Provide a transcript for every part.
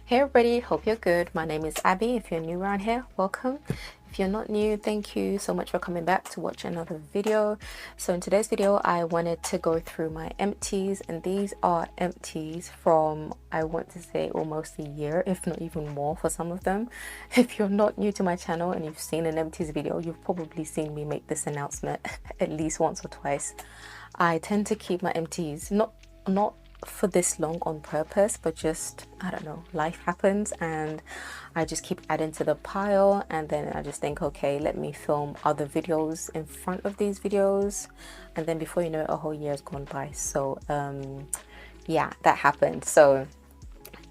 Hey everybody, hope you're good. My name is Abby. If you're new around here, welcome. If you're not new, thank you so much for coming back to watch another video. So in today's video, I wanted to go through my empties, and these are empties from, I want to say, almost a year, if not even more for some of them. If you're not new to my channel and you've seen an empties video, you've probably seen me make this announcement at least once or twice. I tend to keep my empties not for this long on purpose, but just, I don't know, life happens and I just keep adding to the pile, and then I just think, okay, let me film other videos in front of these videos, and then before you know it, a whole year has gone by. So yeah, that happened. So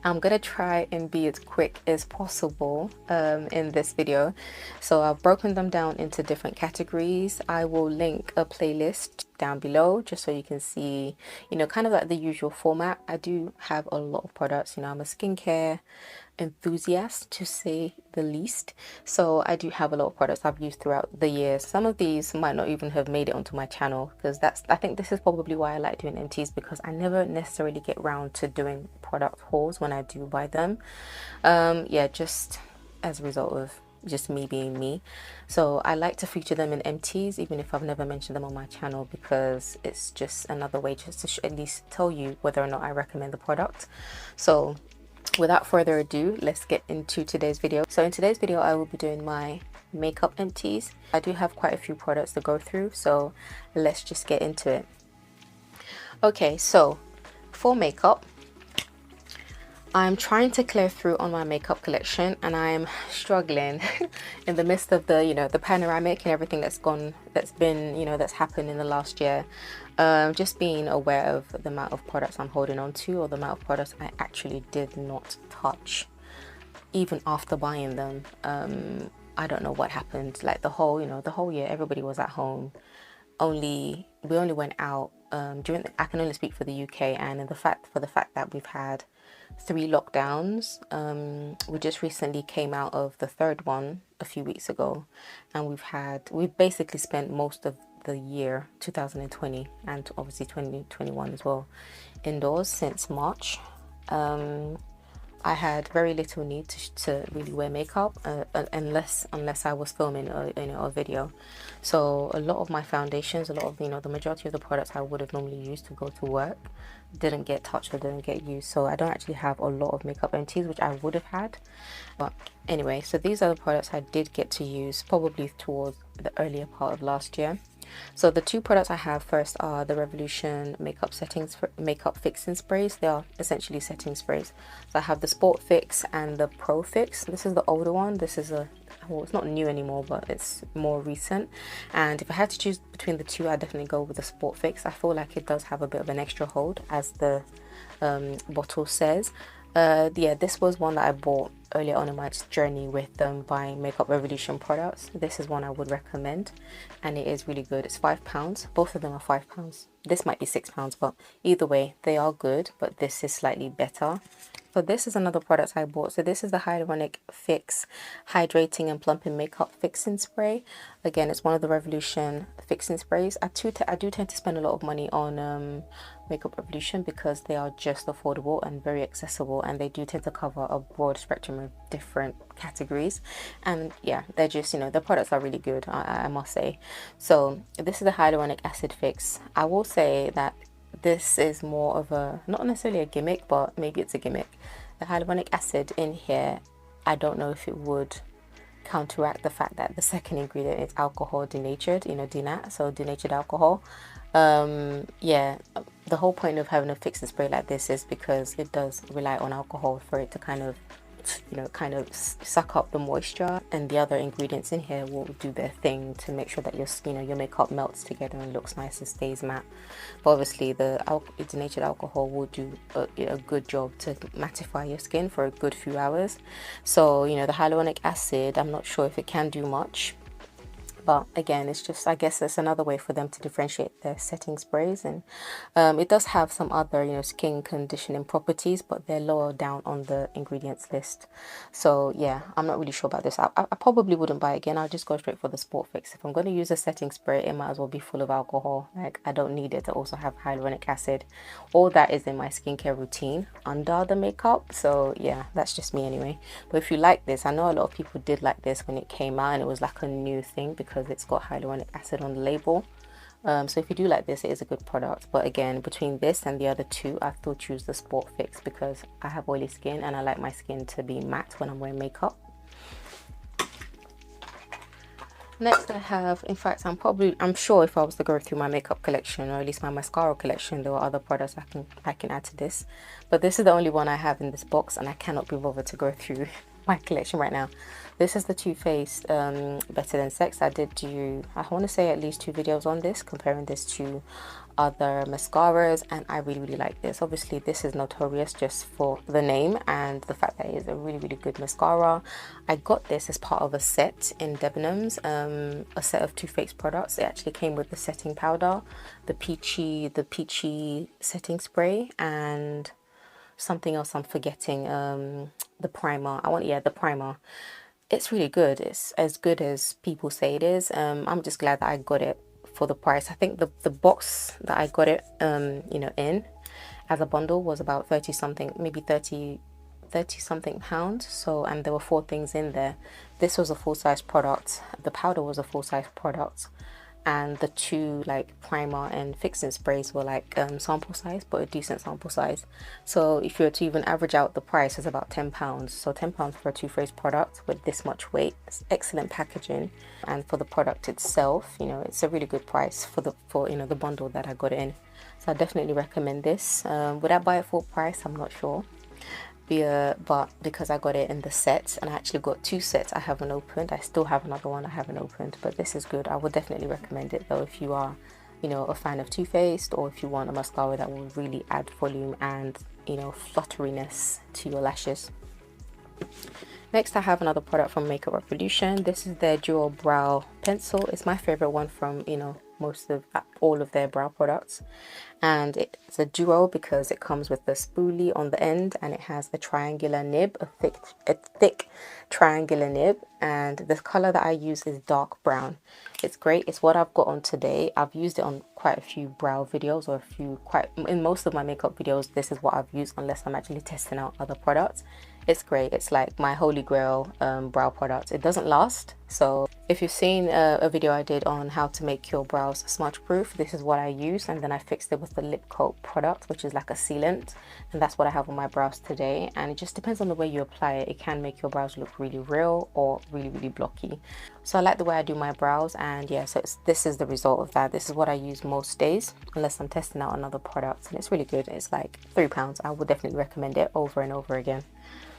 I'm gonna try and be as quick as possible in this video. So I've broken them down into different categories. I will link a playlist down below just so you can see, you know, kind of like the usual format. I do have a lot of products, you know, I'm a skincare enthusiast to say the least, so I do have a lot of products I've used throughout the years. Some of these might not even have made it onto my channel, because I think this is probably why I like doing empties, because I never necessarily get round to doing product hauls when I do buy them. Yeah, just as a result of just me being me. So I like to feature them in empties even if I've never mentioned them on my channel, because it's just another way just to at least tell you whether or not I recommend the product. So without further ado, let's get into today's video. So in today's video, I will be doing my makeup empties. I do have quite a few products to go through, so let's just get into it. Okay, so for makeup, I'm trying to clear through on my makeup collection, and I'm struggling in the midst of the, you know, the panoramic and everything that's been, you know, that's happened in the last year. Just being aware of the amount of products I'm holding on to, or the amount of products I actually did not touch even after buying them. I don't know what happened. Like the whole year, everybody was at home. We only went out I can only speak for the UK, and in the fact that we've had 3 lockdowns. We just recently came out of the 3rd one a few weeks ago, and we've basically spent most of the year 2020 and obviously 2021 as well indoors since March. I had very little need to really wear makeup unless I was filming a video. So a lot of my foundations, a lot of, you know, the majority of the products I would have normally used to go to work didn't get touched or didn't get used. So I don't actually have a lot of makeup empties, which I would have had. But anyway, so these are the products I did get to use probably towards the earlier part of last year. So the 2 products I have first are the Revolution makeup fixing sprays. They are essentially setting sprays. So I have the Sport Fix and the Pro Fix. This is the older one. This is well, it's not new anymore, but it's more recent. And if I had to choose between the 2, I'd definitely go with the Sport Fix. I feel like it does have a bit of an extra hold, as the bottle says. Yeah, this was one that I bought earlier on in my journey with buying Makeup Revolution products. This is one I would recommend, and it is really good. It's £5. Both of them are £5. This might be £6, but either way, they are good, but this is slightly better. So this is another product I bought. So this is the Hyaluronic Fix Hydrating and Plumping Makeup Fixing Spray. Again, it's one of the Revolution fixing sprays. I do tend to spend a lot of money on Makeup Revolution because they are just affordable and very accessible, and they do tend to cover a broad spectrum of different categories. And yeah, they're just, you know, the products are really good, I must say. So this is the Hyaluronic Acid Fix. I will say that this is more of a, not necessarily a gimmick, but maybe it's a gimmick. The hyaluronic acid in here, I don't know if it would counteract the fact that the second ingredient is alcohol denatured, you know, denat, so denatured alcohol. Yeah, the whole point of having a fixing spray like this is because it does rely on alcohol for it to kind of, you know, suck up the moisture, and the other ingredients in here will do their thing to make sure that your makeup melts together and looks nice and stays matte. But obviously the denatured alcohol will do a good job to mattify your skin for a good few hours. So, you know, the hyaluronic acid, I'm not sure if it can do much, But again, it's just, I guess it's another way for them to differentiate their setting sprays. And it does have some other, you know, skin conditioning properties, but they're lower down on the ingredients list. So yeah, I'm not really sure about this. I probably wouldn't buy it again. I'll just go straight for the Sport Fix. If I'm going to use a setting spray, it might as well be full of alcohol. Like, I don't need it to also have hyaluronic acid. All that is in my skincare routine under the makeup. So yeah, that's just me anyway. But if you like this, I know a lot of people did like this when it came out, and it was like a new thing because it's got hyaluronic acid on the label. So if you do like this, it is a good product. But again, between this and the other two, I still choose the Sport Fix because I have oily skin and I like my skin to be matte when I'm wearing makeup. Next I have, in fact, I'm sure if I was to go through my makeup collection, or at least my mascara collection, there are other products I can add to this. But this is the only one I have in this box, and I cannot be bothered to go through my collection right now. This is the Too Faced Better Than Sex. I want to say at least 2 videos on this, comparing this to other mascaras, and I really like this. Obviously this is notorious just for the name and the fact that it is a really good mascara. I got this as part of a set in Debenhams, a set of Too Faced products. It actually came with the setting powder, the peachy setting spray, and something else I'm forgetting, the primer. The primer. It's really good. It's as good as people say it is. I'm just glad that I got it for the price. I think the box that I got it you know, in as a bundle was about 30 something, maybe 30 something pounds. So, and there were 4 things in there. This was a full-size product. The powder was a full-size product, and the 2 like primer and fixing sprays were like sample size, but a decent sample size. So if you were to even average out the price, it's about £10. So £10 for a Too Faced product with this much weight. It's excellent packaging, and for the product itself, you know, it's a really good price for you know, the bundle that I got in. So I definitely recommend this. Would I buy it full price? I'm not sure. But because I got it in the set, and I actually got 2 sets I haven't opened. I still have another one I haven't opened, but this is good. I would definitely recommend it though if you are, you know, a fan of Too Faced, or if you want a mascara that will really add volume and, you know, flutteriness to your lashes. Next I have another product from Makeup Revolution. This is their dual brow pencil. It's my favorite one from, you know, all of their brow products, and it's a duo because it comes with the spoolie on the end, and it has a triangular nib, a thick triangular nib, and the color that I use is dark brown. It's great. It's what I've got on today. I've used it on quite a few brow videos, or in most of my makeup videos. This is what I've used, unless I'm actually testing out other products. It's great. It's like my holy grail brow product. It doesn't last. So if you've seen a video I did on how to make your brows smudge proof, this is what I use, and then I fixed it with the Lipcote product, which is like a sealant, and that's what I have on my brows today. And it just depends on the way you apply it. It can make your brows look really real or really blocky. So I like the way I do my brows, and yeah, so this is the result of that. This is what I use most days, unless I'm testing out another product, and it's really good. It's like £3. I would definitely recommend it over and over again.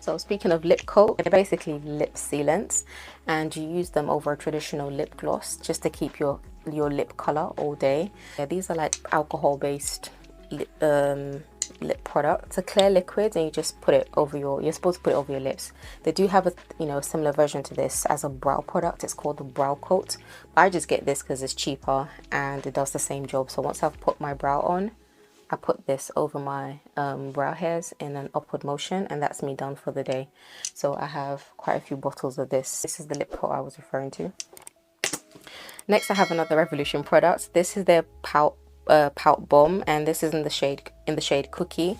So speaking of lip coat, they're basically lip sealants, and you use them over a traditional lip gloss just to keep your lip color all day. Yeah, these are like alcohol-based lip product. It's a clear liquid, and you just put it over you're supposed to put it over your lips. They do have a, you know, similar version to this as a brow product. It's called the brow coat. I just get this because it's cheaper and it does the same job. So once I've put my brow on, I put this over my brow hairs in an upward motion, and that's me done for the day. So I have quite a few bottles of this. This is the lip coat I was referring to. Next I have another Revolution product. This is their pout bomb, and this is in the shade Cookie.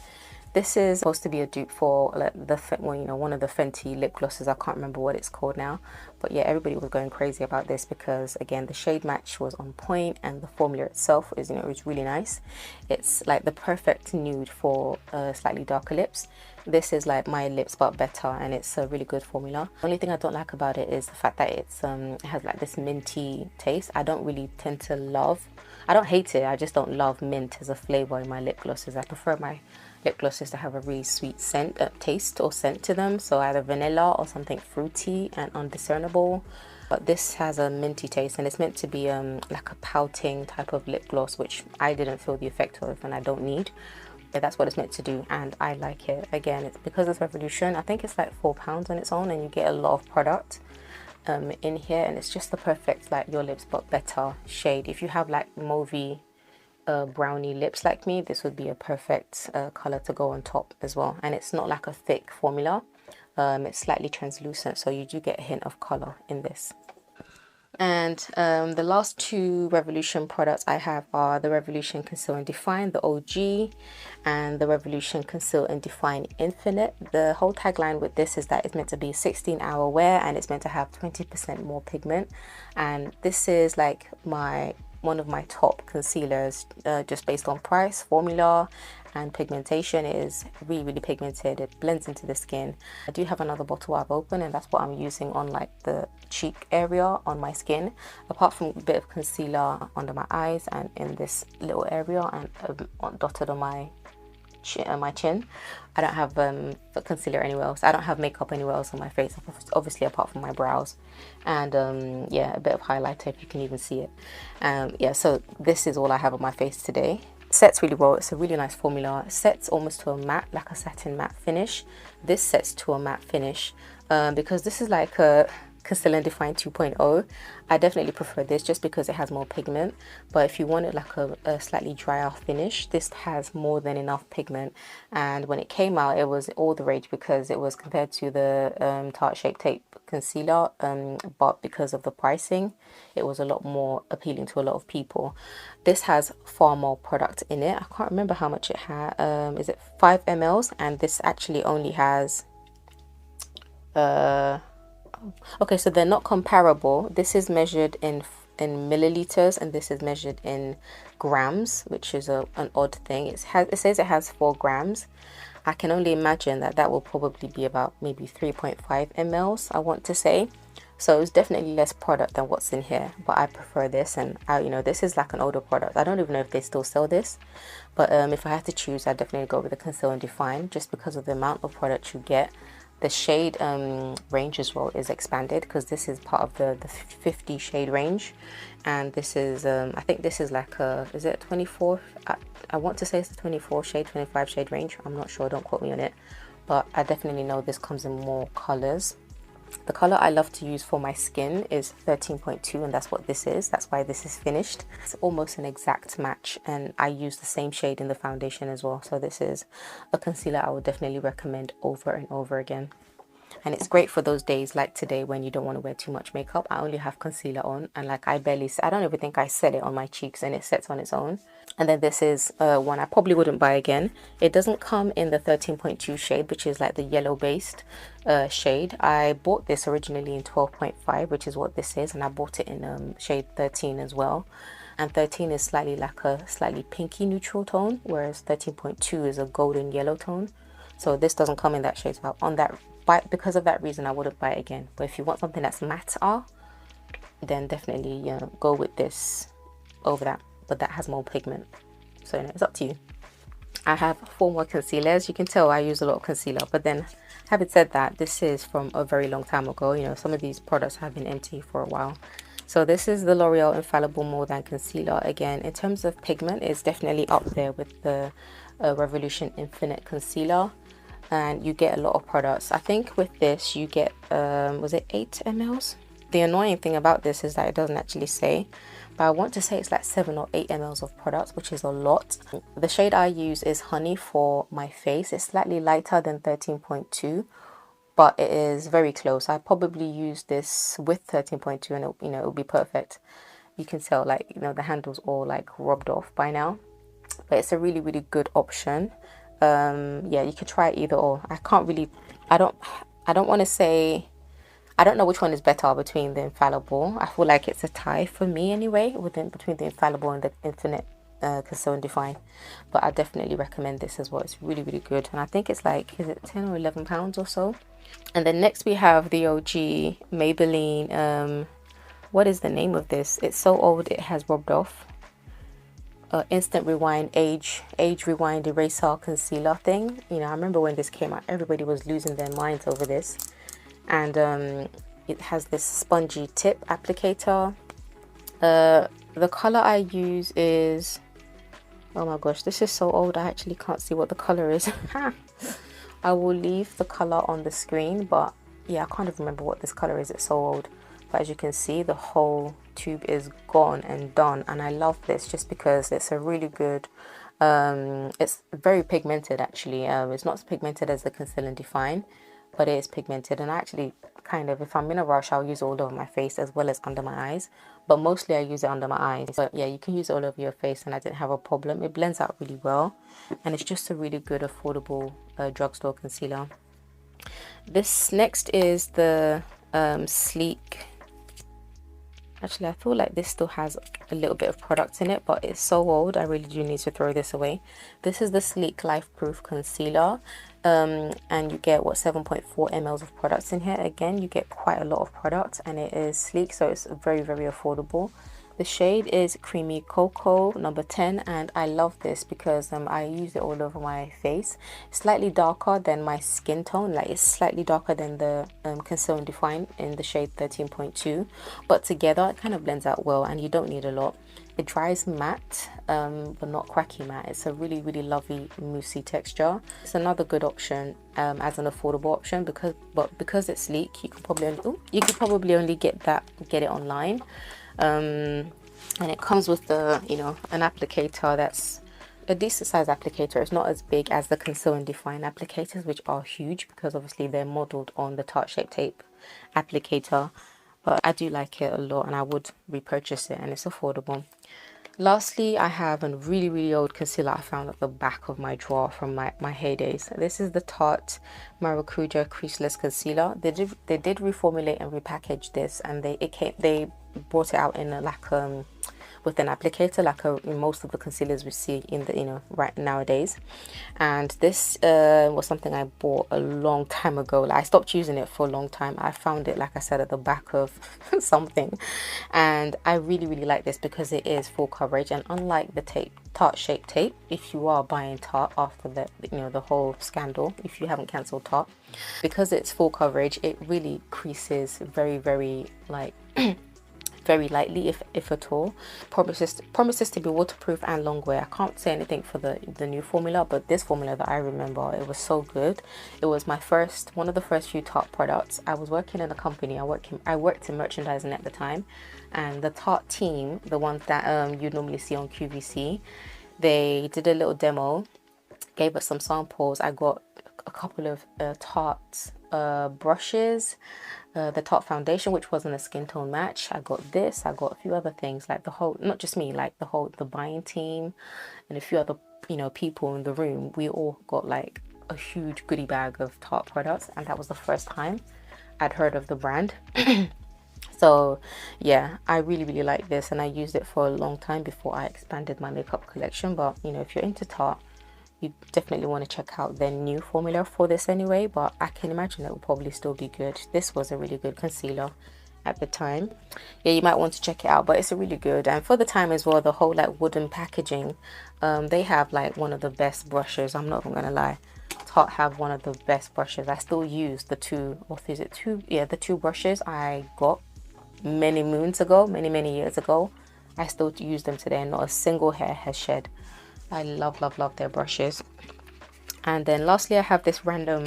This is supposed to be a dupe for like one of the Fenty lip glosses. I can't remember what it's called now, but yeah, everybody was going crazy about this because again, the shade match was on point, and the formula itself is, you know, it's really nice. It's like the perfect nude for slightly darker lips. This is like my lips but better, and it's a really good formula. The only thing I don't like about it is the fact that it has like this minty taste. I don't really tend to I don't hate it, I just don't love mint as a flavor in my lip glosses. I prefer my lip glosses to have a really sweet scent, taste or scent to them, so either vanilla or something fruity and undiscernible. But this has a minty taste, and it's meant to be like a pouting type of lip gloss, which I didn't feel the effect of and I don't need. But that's what it's meant to do, and I like it. Again, it's because it's Revolution. I think it's like £4 on its own, and you get a lot of product. in here, and it's just the perfect like your lips but better shade. If you have like mauvey brownie lips like me, this would be a perfect color to go on top as well. And it's not like a thick formula, it's slightly translucent, so you do get a hint of color in this. And the last two Revolution products I have are the Revolution Conceal and Define, the OG, and the Revolution Conceal and Define Infinite. The whole tagline with this is that it's meant to be 16-hour wear, and it's meant to have 20% more pigment. And this is like one of my top concealers, just based on price, formula, and pigmentation. It is really pigmented. It blends into the skin. I do have another bottle I've opened, and that's what I'm using on like the cheek area on my skin, apart from a bit of concealer under my eyes and in this little area, and dotted on my chin. I don't have concealer anywhere else. I don't have makeup anywhere else on my face, obviously, apart from my brows. And yeah, a bit of highlighter if you can even see it. Yeah, so this is all I have on my face today. Sets really well. It's a really nice formula. It sets almost to a matte, like a satin matte finish. This sets to a matte finish because this is like a Conceal and Define 2.0. I definitely prefer this just because it has more pigment, but if you wanted like a slightly drier finish, this has more than enough pigment. And when it came out, it was all the rage because it was compared to the Tarte Shape Tape concealer, but because of the pricing, it was a lot more appealing to a lot of people. This has far more product in it. I can't remember how much it had. Is it 5 ml? And this actually only has okay, so they're not comparable. This is measured in milliliters, and this is measured in grams, which is an odd thing. It says it has 4 grams. I can only imagine that will probably be about maybe 3.5 ml, I want to say. So it's definitely less product than what's in here, but I prefer this. And you know, this is like an older product. I don't even know if they still sell this, but if I had to choose, I'd definitely go with the Conceal and Define, just because of the amount of product you get. The shade range as well is expanded, because this is part of the 50 shade range, and this is I think this is like is it 24? I want to say it's the 24 shade, 25 shade range. I'm not sure, don't quote me on it, but I definitely know this comes in more colors. The color I love to use for my skin is 13.2, and that's what this is. That's why this is finished. It's almost an exact match, and I use the same shade in the foundation as well. So this is a concealer I would definitely recommend over and over again. And it's great for those days like today when you don't want to wear too much makeup. I only have concealer on, and like I don't even think I set it on my cheeks, and it sets on its own. And then this is one I probably wouldn't buy again. It doesn't come in the 13.2 shade, which is like the yellow based shade. I bought this originally in 12.5, which is what this is, and I bought it in shade 13 as well. And 13 is slightly like a slightly pinky neutral tone, whereas 13.2 is a golden yellow tone. So this doesn't come in that shade. So because of that reason, I wouldn't buy it again. But if you want something that's matte, then definitely go with this over that. But that has more pigment, so it's up to you. I have 4 more concealers. You can tell I use a lot of concealer, but then having said that, this is from a very long time ago. You know, some of these products have been empty for a while. So this is the L'Oreal Infallible More Than Concealer. Again, in terms of pigment, it's definitely up there with the Revolution Infinite Concealer, and you get a lot of products. I think with this you get was it 8 ml? The annoying thing about this is that it doesn't actually say, but I want to say it's like 7 or 8 ml of products, which is a lot. The shade I use is Honey for my face. It's slightly lighter than 13.2, but it is very close. I probably use this with 13.2 and it will be perfect. You can tell, like, the handle's all like rubbed off by now, but it's a really good option. Yeah, you could try either or. I don't want to say, I don't know which one is better between the Infallible. I feel like it's a tie for me anyway, between the Infallible and the Infinite Conceal and Define. But I definitely recommend this as well. It's really good, and I think it's like, is it 10 or 11 pounds or so? And then next we have the OG Maybelline. What is the name of this? It's so old it has rubbed off. Instant Rewind Age Rewind Eraser Concealer thing. I remember when this came out, everybody was losing their minds over this. And it has this spongy tip applicator. The color I use is, oh my gosh, this is so old I actually can't see what the color is. I will leave the color on the screen, but yeah, I can't even remember what this color is. It's so old. but as you can see, the whole tube is gone and done. And I love this just because it's a really good, it's very pigmented actually. It's not as pigmented as the Conceal and Define, but it is pigmented. And actually, kind of, if I'm in a rush, I'll use it all over my face as well as under my eyes, but mostly I use it under my eyes. But yeah, you can use it all over your face and I didn't have a problem. It blends out really well, and it's just a really good affordable drugstore concealer. This next is the sleek. Actually, I feel like this still has a little bit of product in it, but it's so old, I really do need to throw this away. This is the Sleek Lifeproof Concealer, and you get, what, 7.4 ml of products in here. Again, you get quite a lot of product, and it is sleek, so it's very, very affordable. The shade is Creamy Cocoa number 10, and I love this because I use it all over my face. It's slightly darker than my skin tone, like it's slightly darker than the Conceal and Define in the shade 13.2, but together it kind of blends out well, and you don't need a lot. It dries matte, but not cracky matte. It's a really, really lovely moussey texture. It's another good option as an affordable option because it's sleek. You could probably only get it online. And it comes with the, you know, an applicator that's a decent size applicator. It's not as big as the Conceal and Define applicators, which are huge because obviously they're modeled on the Tarte Shape Tape applicator, but I do like it a lot and I would repurchase it, and it's affordable. Lastly, I have a really, really old concealer I found at the back of my drawer from my heydays. This is the Tarte Maracuja Creaseless Concealer. They did reformulate and repackage this, and they brought it out in with an applicator, like in most of the concealers we see in the, you know, right nowadays. And this was something I bought a long time ago. Like, I stopped using it for a long time. I found it, like I said, at the back of something, and I really, really like this because it is full coverage. And unlike the Tarte Shape Tape, if you are buying Tarte after the, you know, the whole scandal, if you haven't cancelled Tarte, because it's full coverage, it really creases very, very, like very lightly, if at all. Promises to be waterproof and long wear. I can't say anything for the new formula, but this formula that I remember, it was so good. It was one of the first few Tarte products. I was working in a company. I worked in merchandising at the time, and the Tarte team, the ones that you normally see on QVC, they did a little demo, gave us some samples. I got a couple of Tarte brushes, the Tarte foundation, which wasn't a skin tone match. I got this. I got a few other things, like the whole, not just me, like the buying team and a few other, you know, people in the room. We all got like a huge goodie bag of Tarte products, and that was the first time I'd heard of the brand. So yeah, I really, really like this, and I used it for a long time before I expanded my makeup collection. But you know, if you're into Tarte, you definitely want to check out their new formula for this anyway, but I can imagine it will probably still be good. This was a really good concealer at the time. Yeah, you might want to check it out, but it's a really good. And for the time as well, the whole like wooden packaging, they have like one of the best brushes. I'm not even gonna lie, Tarte have one of the best brushes. I still use the the two brushes I got many moons ago, many years ago. I still use them today, and not a single hair has shed. I love, love, love their brushes. And then lastly, I have this random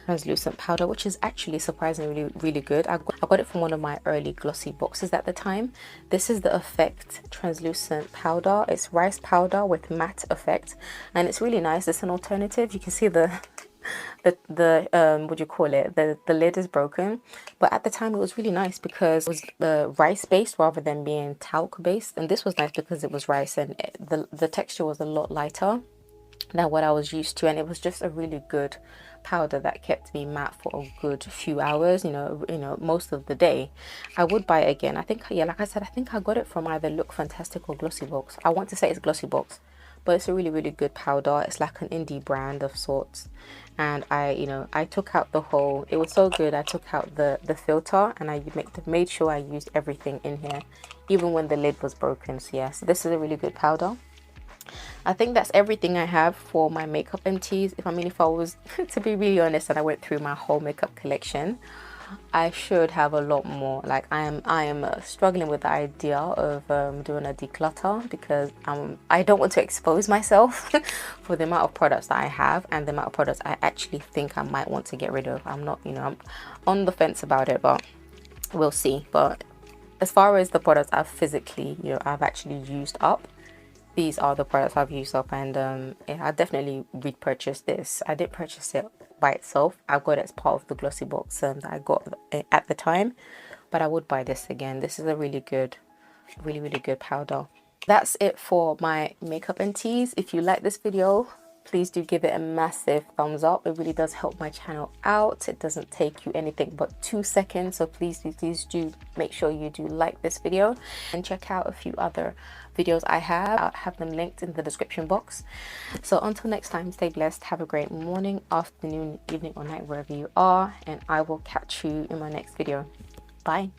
translucent powder, which is actually surprisingly really good. I got it from one of my early glossy boxes at the time. This is the Effect translucent powder. It's rice powder with matte effect, and it's really nice. It's an alternative. You can see the what do you call it, the lid is broken, but at the time it was really nice because it was rice based rather than being talc based. And this was nice because it was rice, and the texture was a lot lighter than what I was used to, and it was just a really good powder that kept me matte for a good few hours, you know, most of the day. I would buy it again. I think, yeah, like I said, I think I got it from either Look Fantastic or Glossy Box. I want to say it's Glossy Box, but it's a really, really good powder. It's like an indie brand of sorts. And I took out the whole, it was so good, I took out the filter, and I made sure I used everything in here, even when the lid was broken. So yeah, so this is a really good powder. I think that's everything I have for my makeup empties. If I was to be really honest, and I went through my whole makeup collection, I should have a lot more. Like I am struggling with the idea of doing a declutter, because I don't want to expose myself for the amount of products that I have and the amount of products I actually think I might want to get rid of. I'm not, I'm on the fence about it, but we'll see. But as far as the products I've physically, I've actually used up, these are the products I've used up, and yeah, I definitely repurchase this. I didn't purchase it by itself. I got it as part of the glossy box that I got at the time, but I would buy this again. This is a really good powder. That's it for my makeup and teas. If you like this video, please do give it a massive thumbs up. It really does help my channel out. It doesn't take you anything but 2 seconds, so please do make sure you do like this video and check out a few other videos I have. I'll have them linked in the description box. So until next time, stay blessed, have a great morning, afternoon, evening or night, wherever you are, and I will catch you in my next video. Bye.